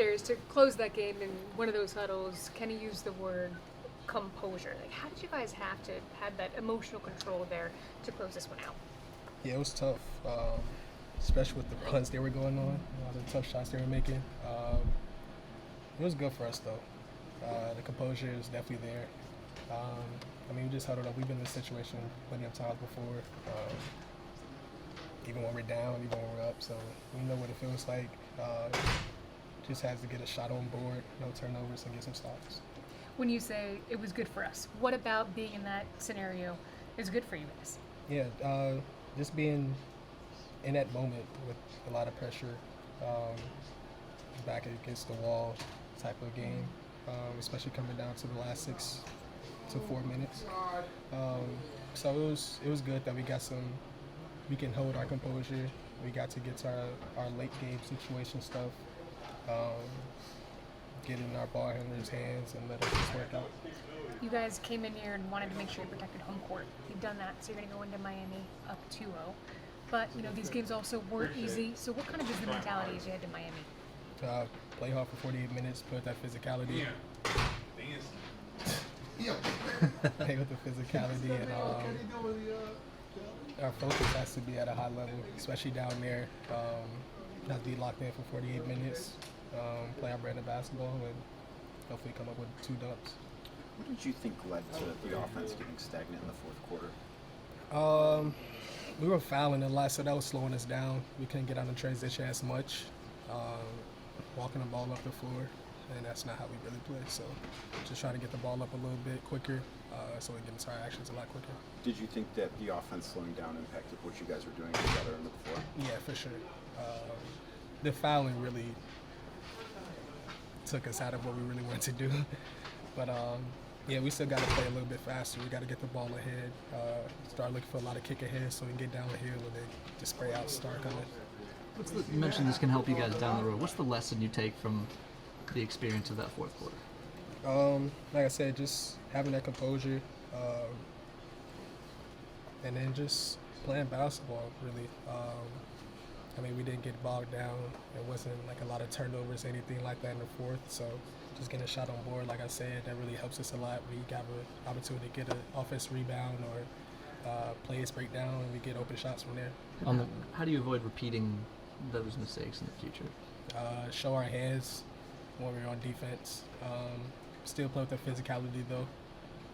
Darius, to close that game in one of those huddles, Kenny used the word composure. Like, how did you guys have to have that emotional control there to close this one out? Yeah, it was tough, especially with the runs they were going on, the tough shots they were making. It was good for us, though. The composure is definitely there. We just huddled up. We've been in this situation plenty of times before, even when we're down, even when we're up. So we know what it feels like. Just has to get a shot on board, no turnovers, and get some stops. When you say it was good for us, what about being in that scenario is good for you guys? Yeah, just being in that moment with a lot of pressure, back against the wall type of game, especially coming down to the last 6 to 4 minutes. So it was good that we can hold our composure. We got to get to our late game situation stuff, get in our ball handlers' hands and let us just work out. You guys came in here and wanted to make sure you protected home court. You've done that, so you're going to go into Miami up 2-0. But, these games also weren't easy. So what kind of is the mentality as you head to Miami? Play hard for 48 minutes, put that physicality. Play with the physicality, and our focus has to be at a high level, especially down there. Not be locked in for 48 minutes, play our brand of basketball, and hopefully come up with 2 dubs. What did you think led to the offense getting stagnant in the fourth quarter? We were fouling a lot, so that was slowing us down. We couldn't get on the transition as much, walking the ball up the floor, and that's not how we really play. So just try to get the ball up a little bit quicker, so we get into our actions a lot quicker. Did you think that the offense slowing down impacted what you guys were doing together on the floor? Yeah, for sure. The fouling really took us out of what we really wanted to do. But we still got to play a little bit faster. We got to get the ball ahead, start looking for a lot of kick ahead so we can get down the hill and then just spray out, start coming. You mentioned this can help you guys down the road. What's the lesson you take from the experience of that fourth quarter? Like I said, just having that composure, and then just playing basketball, really. We didn't get bogged down. It wasn't like a lot of turnovers, anything like that in the fourth. So just getting a shot on board, like I said, that really helps us a lot. We got an opportunity to get an offensive rebound or plays break down, and we get open shots from there. How do you avoid repeating those mistakes in the future? Show our hands when we're on defense. Still play with the physicality though.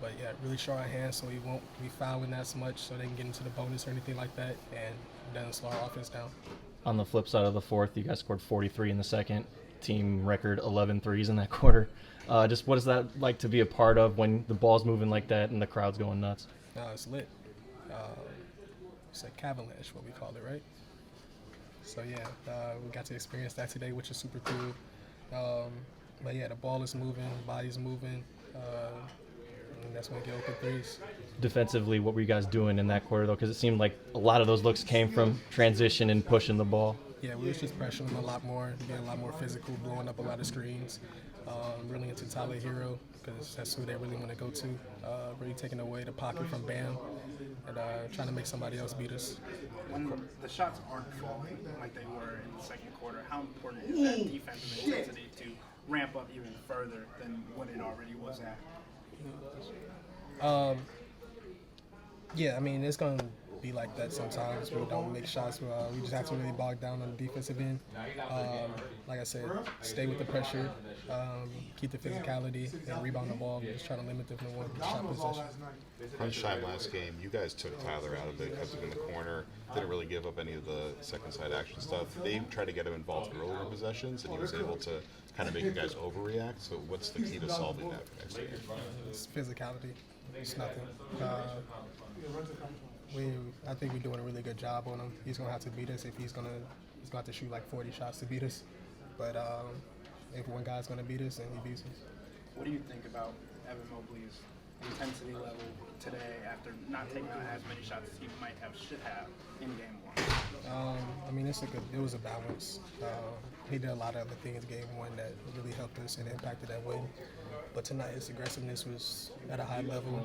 But yeah, really show our hands so we won't be fouling as much so they can get into the bonus or anything like that, and doesn't slow our offense down. On the flip side of the fourth, you guys scored 43 in the second. Team record 11 threes in that quarter. Just what is that like to be a part of when the ball's moving like that and the crowd's going nuts? It's lit. It's like Cavaliers, what we call it, right? So yeah, we got to experience that today, which is super cool. But yeah, the ball is moving, the body's moving, and that's when we get open threes. Defensively, what were you guys doing in that quarter, though? Because it seemed like a lot of those looks came from transition and pushing the ball. Yeah, we was just pressuring them a lot more, getting a lot more physical, blowing up a lot of screens. Really into Herro because that's who they really want to go to. Really taking away the pocket from Bam and trying to make somebody else beat us. When the shots aren't falling like they were in the second quarter, how important is that defensive intensity to ramp up even further than what it already was at? It's going to be like that sometimes. We don't make shots. We just have to really bog down on the defensive end. Like I said, stay with the pressure, keep the physicality, and rebound the ball. Just try to limit them to one shot possession. Crunch time last game, you guys took Tyler out of it, kept him in the corner, didn't really give up any of the second side action stuff. They tried to get him involved earlier in possessions, and he was able to kind of make you guys overreact. So what's the key to solving that for next year? It's physicality. It's nothing. I think we're doing a really good job on him. He's gonna have to beat us if he's gonna have to shoot like 40 shots to beat us. But if one guy's gonna beat us, then he beats us. What do you think about Evan Mobley's intensity level today after not taking out as many shots as he should have in game one? It was a balance. He did a lot of other things game one that really helped us and impacted that win. But tonight his aggressiveness was at a high level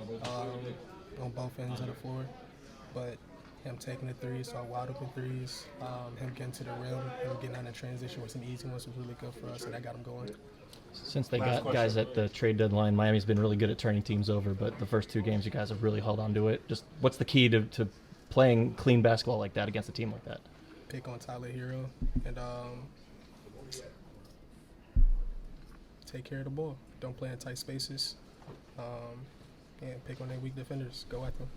on both ends of the floor. But him taking the threes, so wide open threes, him getting to the rim, him getting on the transition with some easy ones was really good for us, and that got him going. Since they Last got guys at the trade deadline, Miami's been really good at turning teams over, but the first 2 games you guys have really held on to it. Just what's the key to playing clean basketball like that against a team like that? Pick on Herro and take care of the ball. Don't play in tight spaces, and pick on their weak defenders. Go at them.